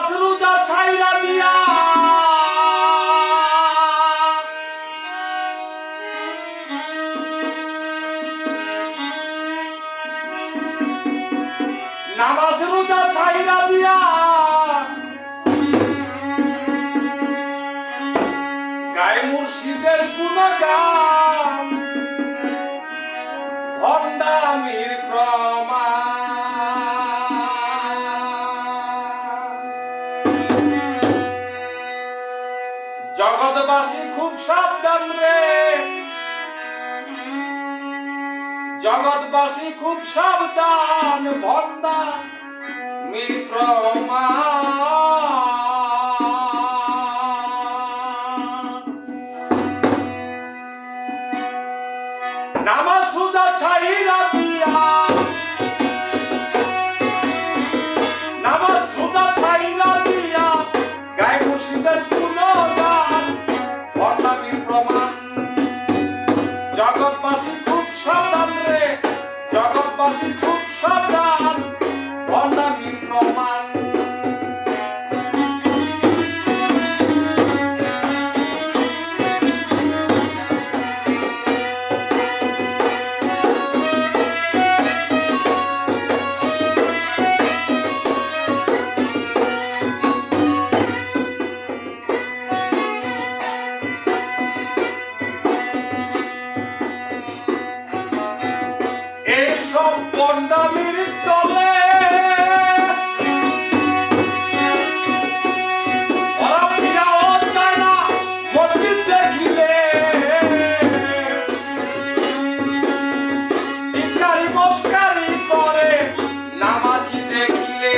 নামাজ রোজা ছাইরা দিয়া নামাজ রোজা ছাইরা দিয়া গায়ে মুর্শিদের গুণগান ভণ্ডামির প্রমাণ। জগৎবাসী খুব সাবধান রে, জগৎবাসী খুব সাবধান ভণ্ডামির প্রমাণ। নামাজ রোজা ছাইরা দিয়া নামাজ রোজা ছাইরা দিয়া গায়ে মুর্শিদের গুণগান ভণ্ডামির প্রমাণ। জগৎবাসী খুব সাবধান রে, জগৎবাসী খুব সাবধান ভণ্ডামির প্রমাণ। এইসব ভণ্ডামির দলে ওরা ফিরাও চায় না মসজিদ দেখিলে, টিটকারি মস্কারি করে নামাজি দেখিলে।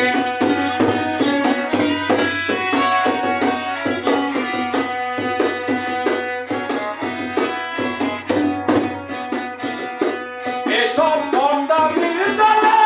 এসব ভণ্ডামির দলে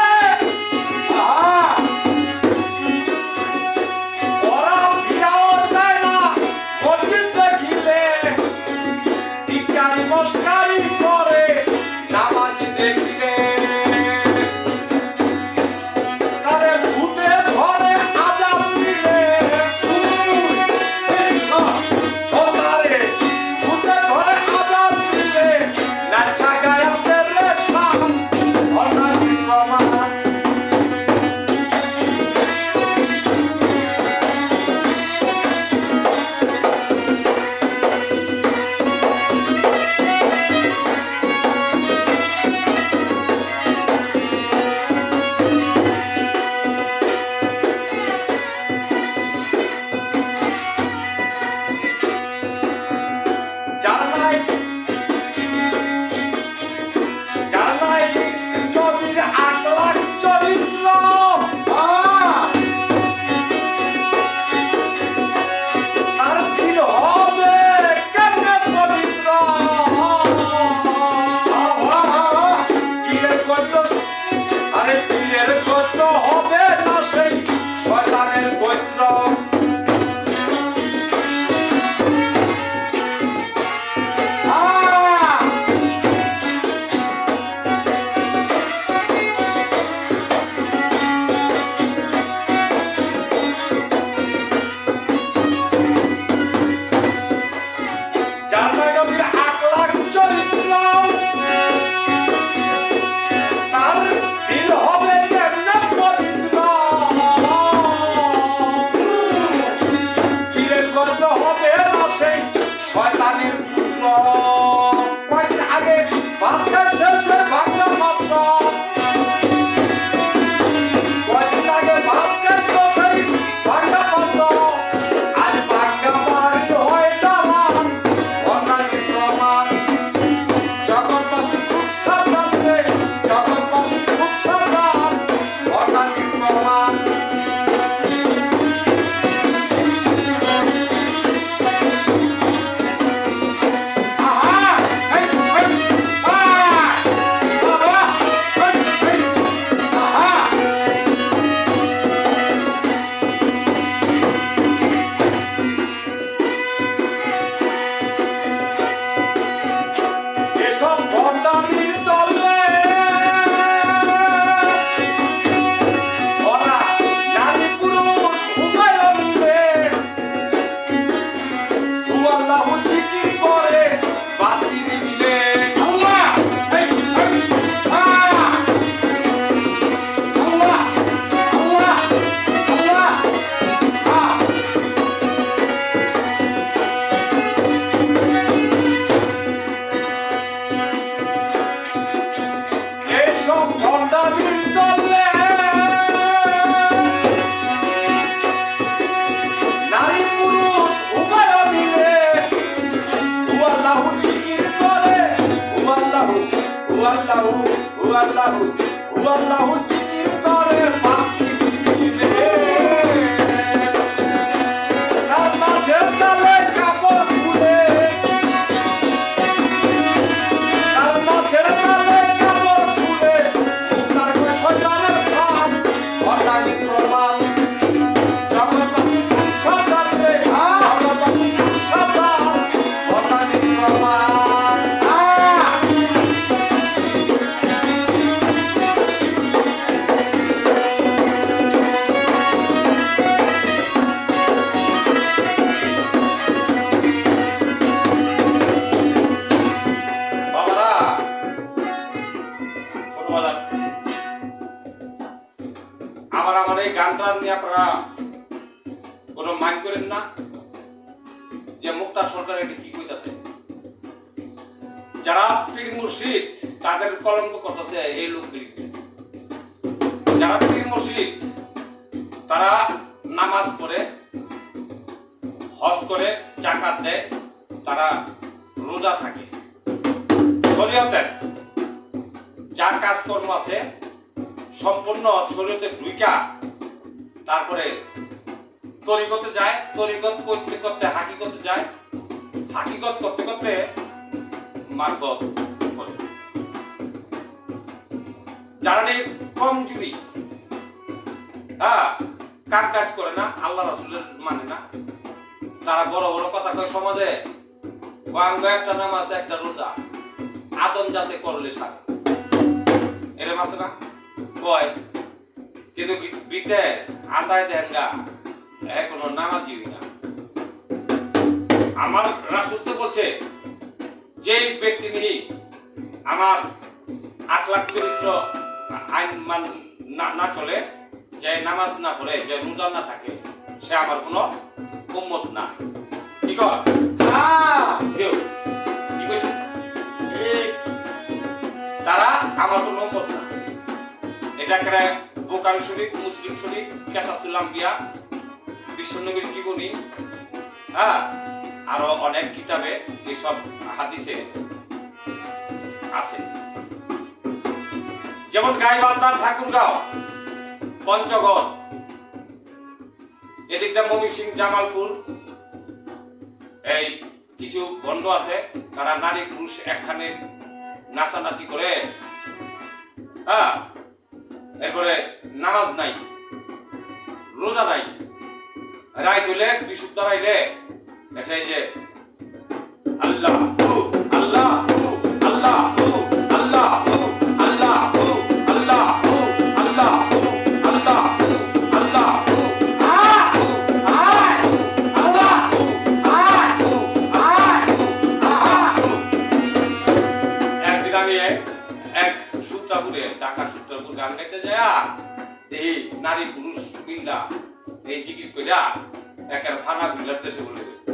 আল্লাহু হু আল্লাহু জিকির করে পাখি বিলে তার মাঝে তালে কাপড় খুলে তার মাঝে তালে কাপড় খুলে তার কই শয়তানের ভাব অর্ধাঙ্গী প্রমাণ জগৎবাসী খুব সাবধান রে জগৎবাসী খুব সাবধান অর্ধাঙ্গী প্রমাণ বাবারা ছোটবেলা আমার এই গানটা নিয়ে আপনারা কোনো মাইন্ড করেন না যে মুক্তার সরকার এটা কি কইতাছে যারা পীর মুর্শিদ তাদের কলঙ্ক করতেছে এই লোকগুলি যারা পীর মুর্শিদ তারা নামাজ পড়ে হজ করে জাকাত দেয় তারা রোজা থাকে শরীয়তের যা কাজকর্ম আছে সম্পূর্ণ শরীয়তে ঢুইকা তারপরে তরিকতে যায় তরিকত করতে করতে হাকিকতে যায় হাকিকত করতে করতে মারফত করে যারা নেই কমজুরি কাম কাজ করে না আল্লাহ রাসূলের মানে না তারা বড় বড় কথা কয় সমাজে বাঙ্গ একটা নামাজ একটা রোজা আদম যাতে করলে সারে এরম আছে না কয় কিন্তু বিতে আতায় দেন গা এখনো নামাজি না আমার রাসূল তো বলছে যে ব্যক্তি নিয়ে আমার আখলাক চরিত্র আইন না চলে যে নামাজ না পড়ে যে রোজা না থাকে সে আমার কোনো উম্মত না কি কয় কেউ কি কইছে তারা আমার কোনো উম্মত না এটা করে বুখারী শরীফ মুসলিম শরীফ কিতাবুল আম্বিয়া বিশ্বনবীর জীবনী আরো অনেক কিতাবে এইসব হাদিসে আছে যেমন গাইবান্ধার ঠাকুরগাঁও পঞ্চগড় এদিকটা ময়মনসিংহ জামালপুর এই কিছু ভণ্ড আছে তারা নারী পুরুষ একখানে নাচানাচি করে এরপরে নামাজ নাই রোজা নাই রায় হইলে বিশুদ্ধ রাইলে এটাই যে আল্লাহ আল্লাহ আল্লাহ আল্লাহ আল্লাহ আল্লাহ আল্লাহ আল্লাহ আল্লাহ একদিন আমি এক সূত্রাপুরে ঢাকার সূত্রাপুর গান গাইতে যায় এই নারী পুরুষ মিল্লা এই জিকির কইরা একের ফানা বিল্লার দেশে বলে গেছে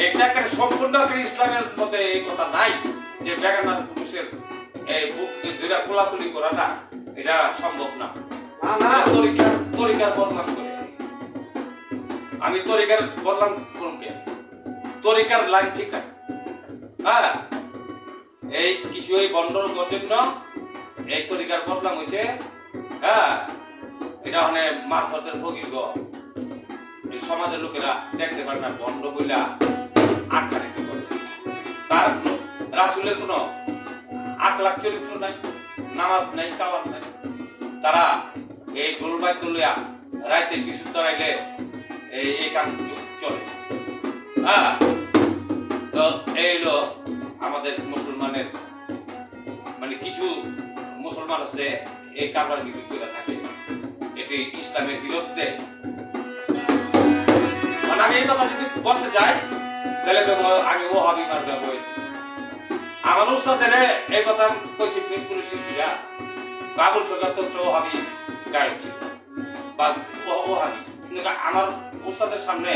এটা একটা সম্পূর্ণ ইসলামের মতে এই কথা নাই যে বেগানার পুরুষের এই বুক ধরে কোলাকুলি করাটা এটা সম্ভব না তরিকার বদনাম করে আমি তরিকার বদনাম করুনকে তরিকার লাইন ঠিক না এই কিছু এই বন্ডর জন্য এই তরিকার বদনাম হয়েছে এটা মানে মারফতের ফকির গ সমাজের লোকেরা দেখতে পারে না বন্ড বইলা আখ্যা দিতে পারে তার রাসূলের কোনো আখলাক চরিত্র নাই নামাজ নাই কালাম নাই তারা এই গোলবাই তুলিয়া রাইতে বিশুদ্ধ রাইলে এই কাম চলে তো এইলো আমাদের মুসলমানের মানে কিছু মুসলমান আছে এই কারবার বিরুদ্ধে থাকে এটি ইসলামের বিরুদ্ধে আমি এই কথা যদি বলতে যাই তাহলে আমি ও হাবি মারবে বই আমার উস্তাদের এই কথা কইছি মিরপুর শিল্পীরা বাবুল সরকার তো ও হাবি গায়ক ছিল বা ও হাবি কিন্তু আমার উস্তাদের সামনে